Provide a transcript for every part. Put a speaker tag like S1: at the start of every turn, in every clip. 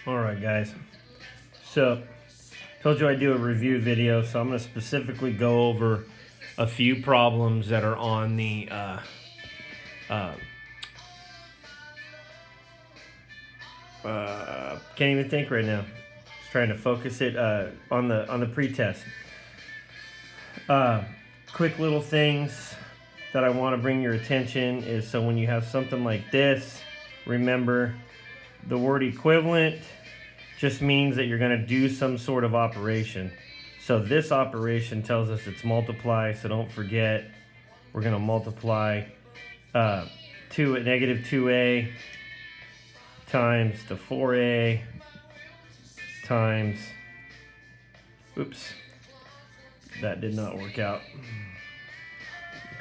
S1: Alright guys, so told you I'd do a review video, so I'm going to specifically go over a few problems that are on the can't even think right now. Just trying to focus it on the pretest. Quick little things that I want to bring your attention is, so when you have something like this, remember the word equivalent just means that you're going to do some sort of operation. So this operation tells us it's multiply, so don't forget we're going to multiply negative 2a times the 4a times, oops, that did not work out.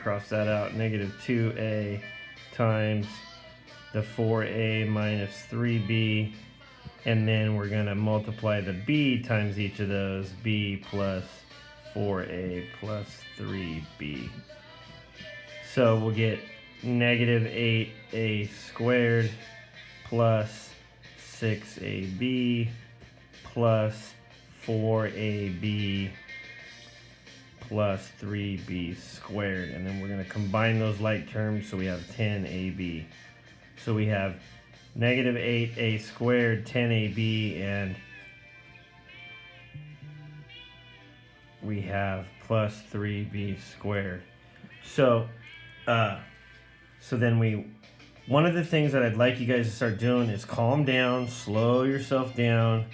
S1: Cross that out, negative 2a times the 4a minus 3b, and then we're going to multiply the b times each of those, b plus 4a plus 3b. So we'll get negative 8a squared plus 6ab plus 4ab plus 3b squared, and then we're going to combine those like terms, so we have 10ab. So we have negative 8a squared, 10ab, and we have plus 3b squared. So then one of the things that I'd like you guys to start doing is calm down, slow yourself down,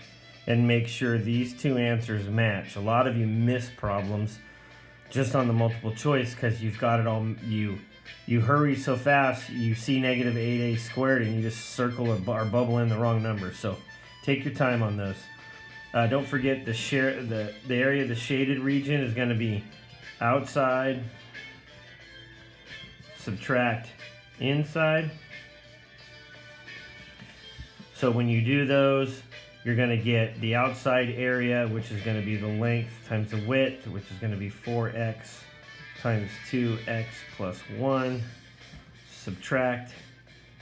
S1: and make sure these two answers match. A lot of you miss problems just on the multiple choice because you've got it all, you hurry so fast, you see negative 8a squared and you just circle or bubble in the wrong number. So take your time on those. Don't forget the area of the shaded region is going to be outside, subtract inside. So when you do those, you're going to get the outside area, which is going to be the length times the width, which is going to be 4x times 2x plus 1, subtract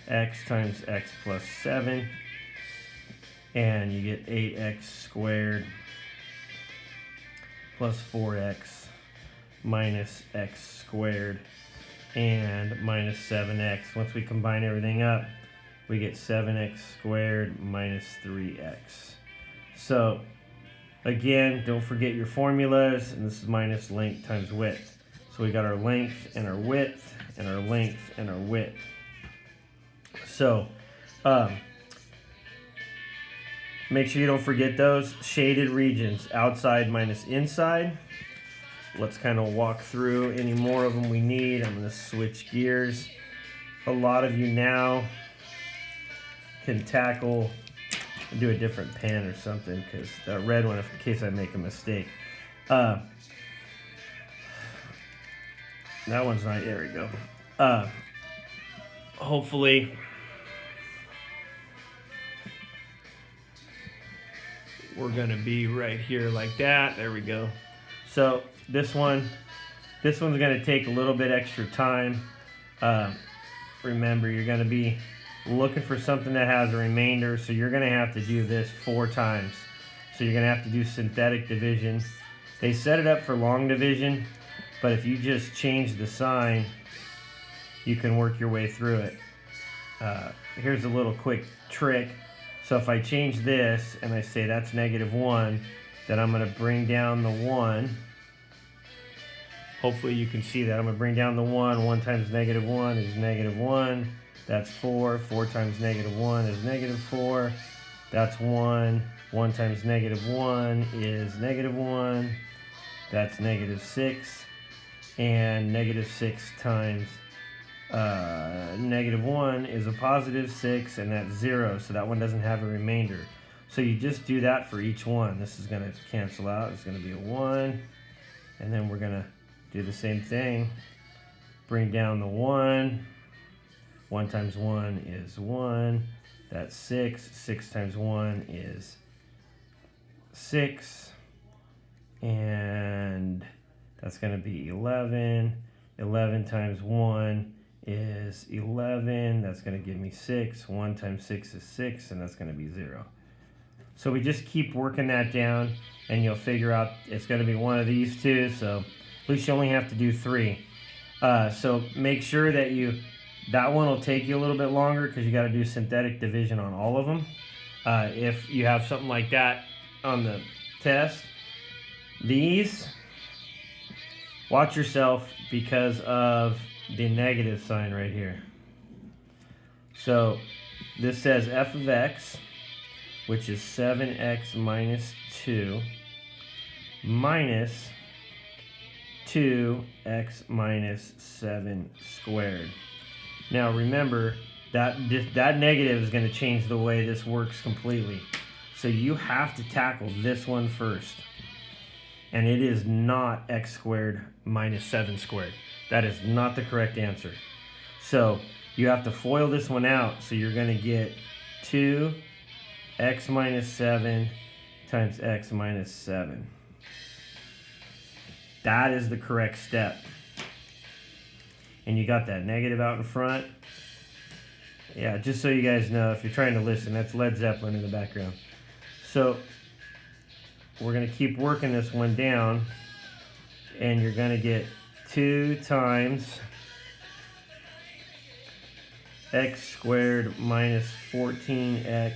S1: x times x plus 7, and you get 8x squared plus 4x minus x squared and minus 7x. Once we combine everything up, we get 7x squared minus 3x. So again, don't forget your formulas, and this is minus length times width. So we got our length and our width and our length and our width. So make sure you don't forget those shaded regions, outside minus inside. Let's kind of walk through any more of them we need. I'm going to switch gears. A lot of you now can tackle and do a different pen or something, because that red one, in case I make a mistake. That one's not, there we go. Hopefully we're gonna be right here like that. There we go. So this one's gonna take a little bit extra time. Remember, you're gonna be looking for something that has a remainder, so you're going to have to do this 4 times. So you're going to have to do synthetic division. They set it up for long division, but if you just change the sign, you can work your way through it. Here's a little quick trick. So if I change this and I say that's negative 1, then I'm going to bring down the 1. Hopefully you can see that. I'm going to bring down the 1. 1 times negative 1 is negative 1. That's 4. 4 times negative 1 is negative 4. That's 1. 1 times negative 1 is negative 1. That's negative 6. And negative 6 times negative 1 is a positive 6, and that's 0. So that one doesn't have a remainder. So you just do that for each one. This is going to cancel out. It's going to be a 1. And then we're going to do the same thing. Bring down the 1. 1 times 1 is 1. That's 6. 6 times 1 is 6. And that's going to be 11. 11 times 1 is 11. That's going to give me 6. 1 times 6 is 6, and that's going to be 0. So we just keep working that down, and you'll figure out it's going to be one of these two. So at least you only have to do 3. So make sure that that one will take you a little bit longer because you got to do synthetic division on all of them. If you have something like that on the test, these, watch yourself because of the negative sign right here. So this says f of x, which is 7x minus 2 minus 2x minus 7 squared. Now remember, that negative is going to change the way this works completely. So you have to tackle this one first. And it is not x squared minus 7 squared. That is not the correct answer. So you have to FOIL this one out. So you're going to get 2x minus 7 times x minus 7. That is the correct step. And you got that negative out in front. Yeah, just so you guys know, if you're trying to listen, that's Led Zeppelin in the background. So we're going to keep working this one down, and you're going to get 2 times x squared minus 14x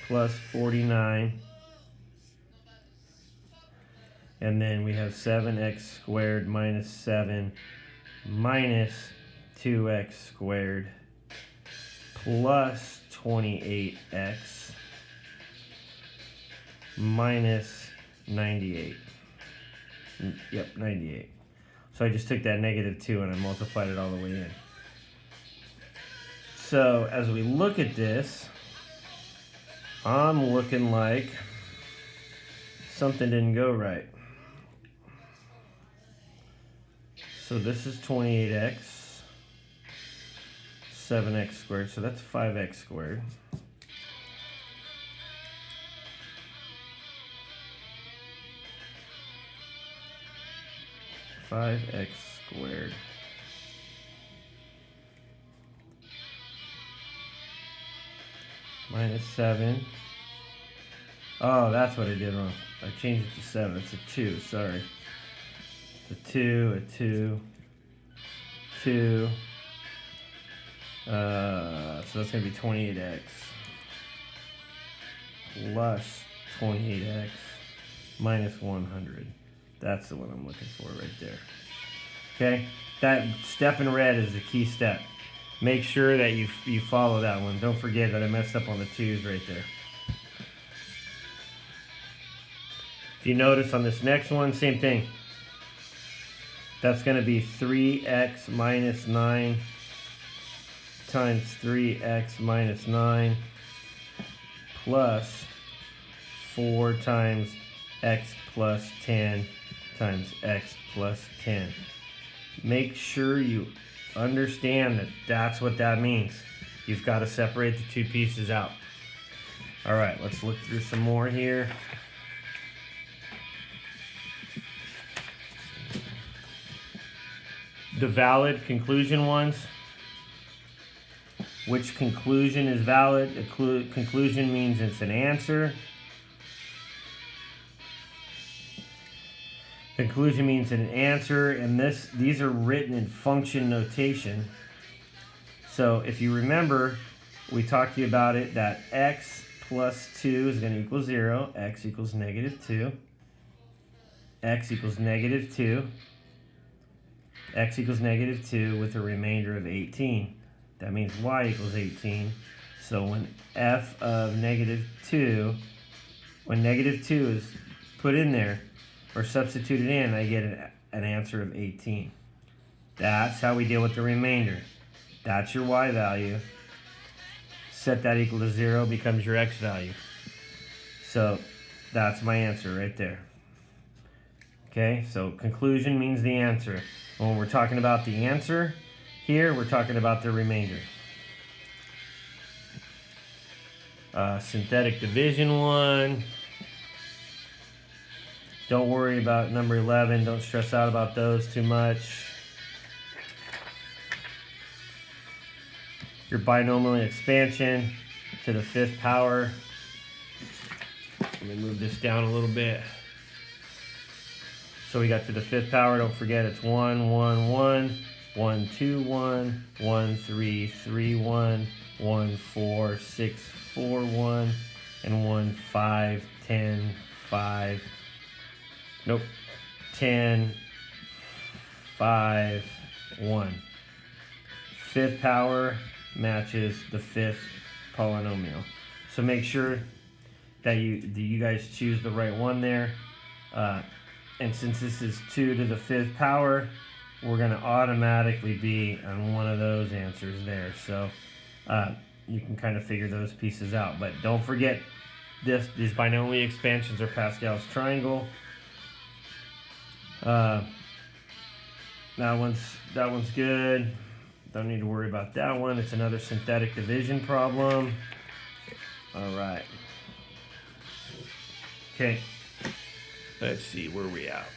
S1: plus 49. And then we have 7x squared minus 7 minus 2x squared plus 28x minus 98. Yep, 98. So I just took that negative 2 and I multiplied it all the way in. So as we look at this, I'm looking like something didn't go right. So this is 28x, 7x squared, so that's 5x squared. (5x squared) minus 7. Oh, that's what I did wrong. I changed it to 7. It's a 2, sorry. It's a 2, a 2, 2. So that's going to be 28x plus 28x minus 100. That's the one I'm looking for right there. Okay? That step in red is the key step. Make sure that you follow that one. Don't forget that I messed up on the 2's right there. If you notice on this next one, same thing. That's going to be 3x minus 9 times 3x minus 9 plus 4 times x plus 10 times x plus 10. Make sure you understand that that's what that means. You've got to separate the 2 pieces out. All right, let's look through some more here. The valid conclusion ones. Which conclusion is valid? A conclusion means it's an answer. Conclusion means an answer, and these are written in function notation. So if you remember, we talked to you about it, that x plus 2 is going to equal 0. X equals negative 2. X equals negative 2. X equals negative 2 with a remainder of 18. That means y equals 18. So when f of negative 2, when negative 2 is put in there or substituted in, I get an answer of 18. That's how we deal with the remainder. That's your y value. Set that equal to 0, becomes your x value. So that's my answer right there. Okay, so conclusion means the answer. When we're talking about the answer, here we're talking about the remainder. Synthetic division one. Don't worry about number 11. Don't stress out about those too much. Your binomial expansion to the 5th power. Let me move this down a little bit. So we got to the fifth power. Don't forget it's 1, 1, 1, 1, 2, 1, 1, 3, 3, 1, 1, 4, 6, 4, 1, and 1, 5, 10, 5. Nope. 10, 5, 1. Fifth power matches the fifth polynomial. So make sure that you guys choose the right one there. And since this is 2 to the fifth power, we're going to automatically be on one of those answers there. So you can kind of figure those pieces out. But don't forget, these binomial expansions are Pascal's triangle. That one's good. Don't need to worry about that one. It's another synthetic division problem. All right. Okay. Let's see where we at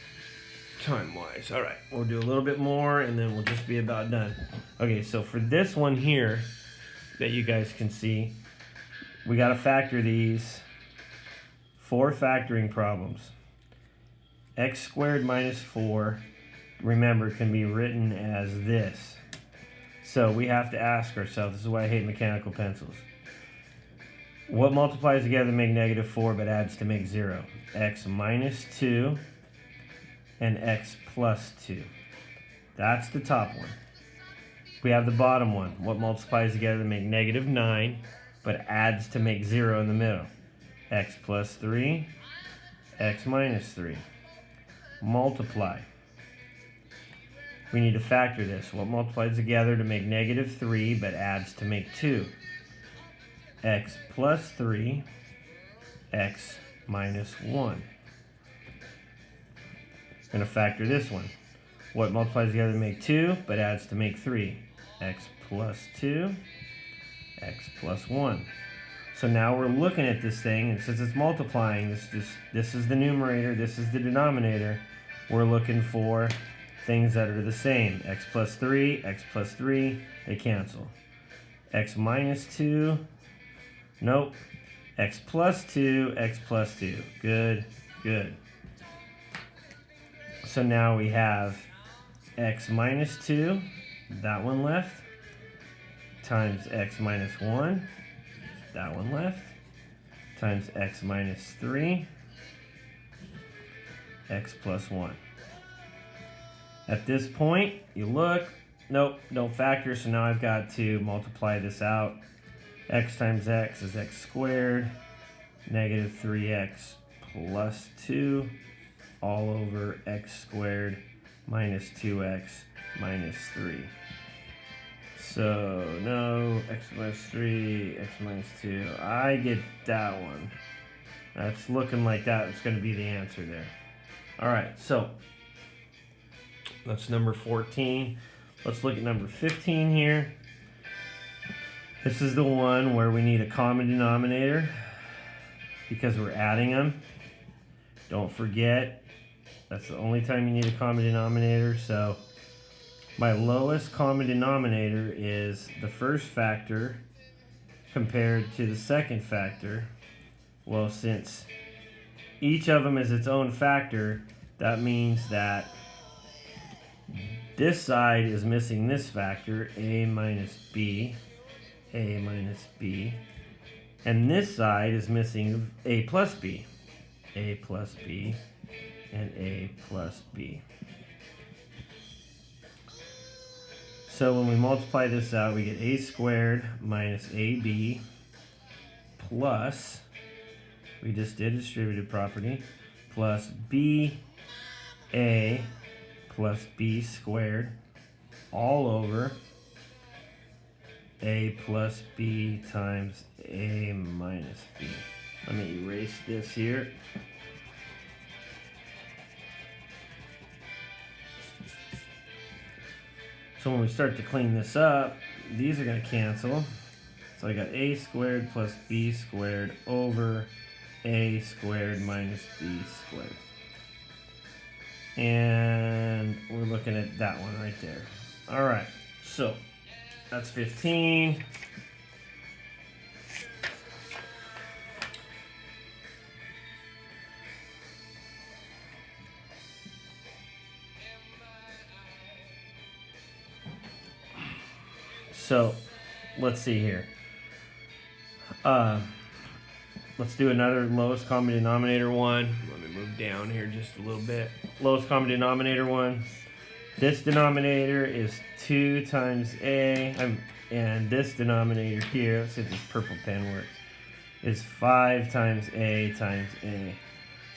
S1: time-wise. All right, we'll do a little bit more and then we'll just be about done. Okay, so for this one here that you guys can see, we got to factor these 4 factoring problems. X squared minus 4, remember, can be written as this. So we have to ask ourselves, this is why I hate mechanical pencils. What multiplies together to make negative 4 but adds to make 0? X minus 2 and x plus 2. That's the top one. We have the bottom one. What multiplies together to make negative 9 but adds to make 0 in the middle? X plus 3, x minus 3. Multiply. We need to factor this. What multiplies together to make negative 3 but adds to make 2? X plus 3, x minus 1. Going to factor this one. What multiplies together to make 2 but adds to make 3? X plus 2, x plus 1. So now we're looking at this thing, and since it's multiplying, this is the numerator, this is the denominator. We're looking for things that are the same. X plus 3, they cancel. X minus 2, nope. X plus 2, x plus 2. Good, good. So now we have x minus 2, that one left, times x minus 1, that one left, times x minus 3, x plus 1. At this point, you look, nope, don't factor, so now I've got to multiply this out. X times x is x squared, negative 3x plus 2, all over x squared minus 2x minus 3. So, no, x minus 3, x minus 2. I get that one. That's looking like that's going to be the answer there. All right, so that's number 14. Let's look at number 15 here. This is the one where we need a common denominator because we're adding them. Don't forget, that's the only time you need a common denominator. So my lowest common denominator is the first factor compared to the second factor. Well, since each of them is its own factor, that means that this side is missing this factor, a minus b, and this side is missing a plus b, and a plus b. So when we multiply this out, we get a squared minus ab plus, we just did distributive property, plus ba plus b squared all over a plus b times a minus b. Let me erase this here. So when we start to clean this up, these are going to cancel. So I got a squared plus b squared over a squared minus b squared. And we're looking at that one right there. All right, so that's 15. So let's see here. Let's do another lowest common denominator one. Let me move down here just a little bit. Lowest common denominator one. This denominator is 2 times a, and this denominator here, let's see if this purple pen works, is 5 times a times a.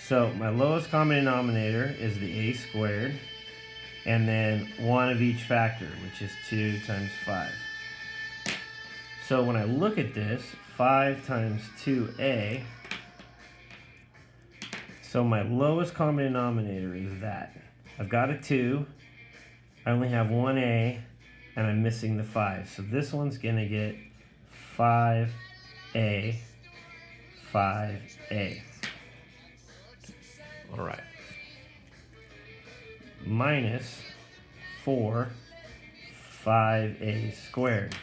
S1: So my lowest common denominator is the a squared, and then one of each factor, which is 2 times 5. So when I look at this, 5 times 2a, so my lowest common denominator is that. I've got a 2, I only have one a, and I'm missing the 5. So this one's going to get 5a, 5a. All right. Minus 4, 5a squared.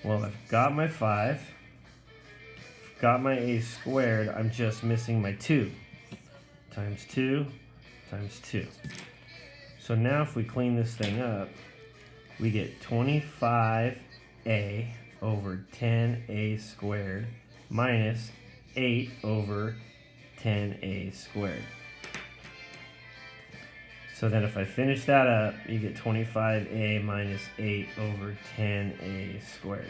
S1: Well, I've got my 5, I've got my a squared, I'm just missing my 2. Times 2 times 2. So now if we clean this thing up, we get 25a over 10a squared minus 8 over 10a squared. So then if I finish that up, you get 25a minus 8 over 10a squared.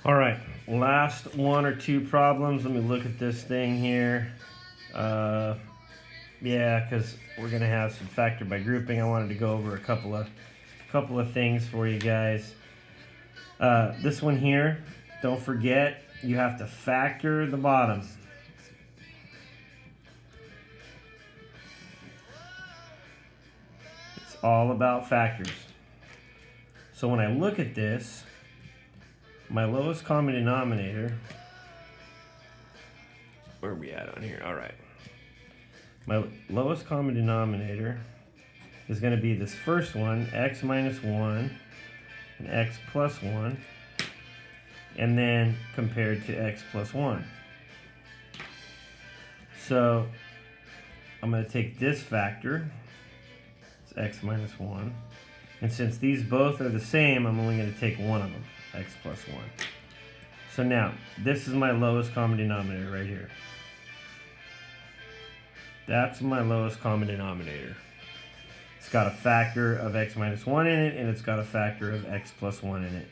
S1: All right, last one or two problems. Let me look at this thing here. Yeah, because we're gonna have some factor by grouping. I wanted to go over a couple of things for you guys. This one here, don't forget, you have to factor the bottom. It's all about factors. So when I look at this, my lowest common denominator, where are we at on here? All right. My lowest common denominator is going to be this first one, x minus 1 and x plus 1, and then compared to x plus 1. So I'm going to take this factor, it's x minus 1, and since these both are the same, I'm only going to take one of them, x plus 1. So now, this is my lowest common denominator right here. That's my lowest common denominator. It's got a factor of x minus 1 in it, and it's got a factor of x plus 1 in it,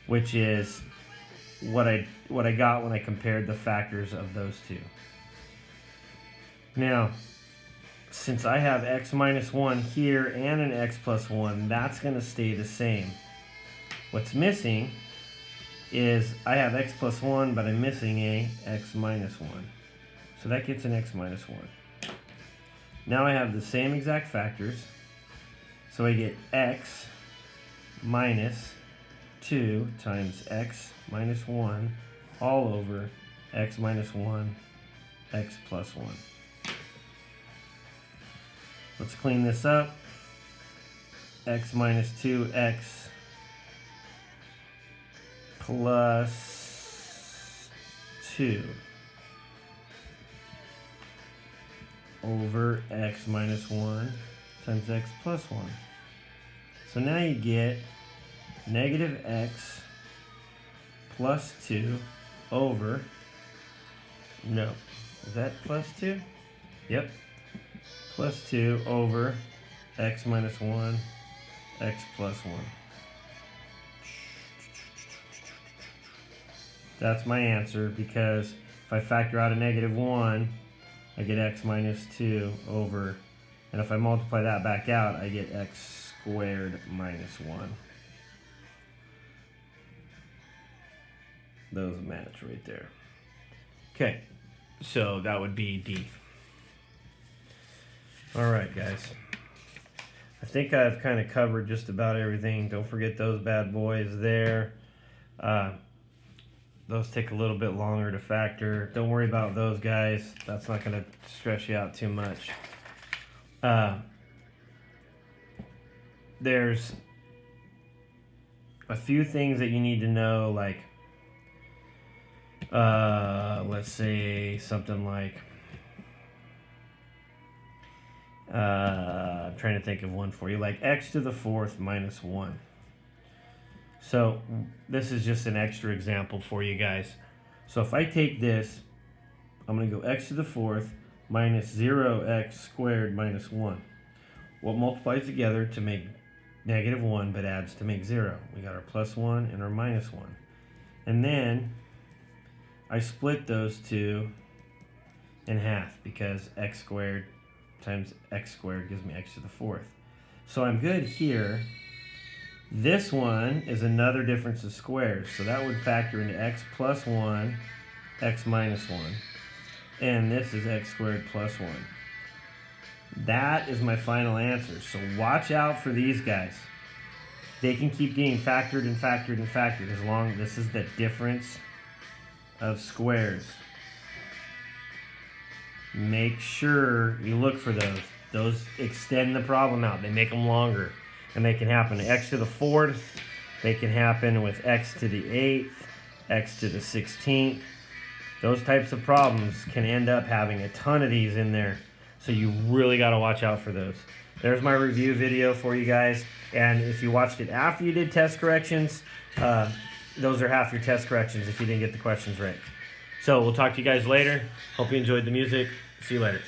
S1: which is what I got when I compared the factors of those two. Now, since I have x minus 1 here and an x plus 1, that's going to stay the same. What's missing is I have x plus 1, but I'm missing a x minus 1. So that gets an x minus 1. Now I have the same exact factors. So I get x minus 2 times x minus 1 all over x minus 1, x plus 1. Let's clean this up. X minus 2x plus 2 over x minus 1 times x plus 1. So now you get negative x plus 2 over, no, is that plus 2? Yep, plus 2 over x minus 1, x plus 1. That's my answer, because if I factor out a negative 1, I get x minus 2 over, and if I multiply that back out, I get x squared minus 1. Those match right there. Okay, so that would be D. All right, guys. I think I've kind of covered just about everything. Don't forget those bad boys there. Those take a little bit longer to factor. Don't worry about those guys. That's not going to stress you out too much. There's a few things that you need to know, like, let's say something like I'm trying to think of one for you, like x to the fourth minus 1. So this is just an extra example for you guys. So if I take this, I'm going to go x to the fourth minus 0x squared minus 1. What multiplies together to make negative 1 but adds to make 0? We got our plus 1 and our minus 1. And then I split those two in half because x squared times x squared gives me x to the fourth. So I'm good here. This one is another difference of squares, so that would factor into x plus 1, x minus 1. And this is x squared plus 1. That is my final answer. So watch out for these guys. They can keep getting factored and factored and factored as long as this is the difference of squares. Make sure you look for those. Those extend the problem out. They make them longer. And they can happen to x to the fourth. They can happen with x to the 8th, x to the 16th. Those types of problems can end up having a ton of these in there. So you really got to watch out for those. There's my review video for you guys. And if you watched it after you did test corrections, those are half your test corrections if you didn't get the questions right. So we'll talk to you guys later. Hope you enjoyed the music. See you later.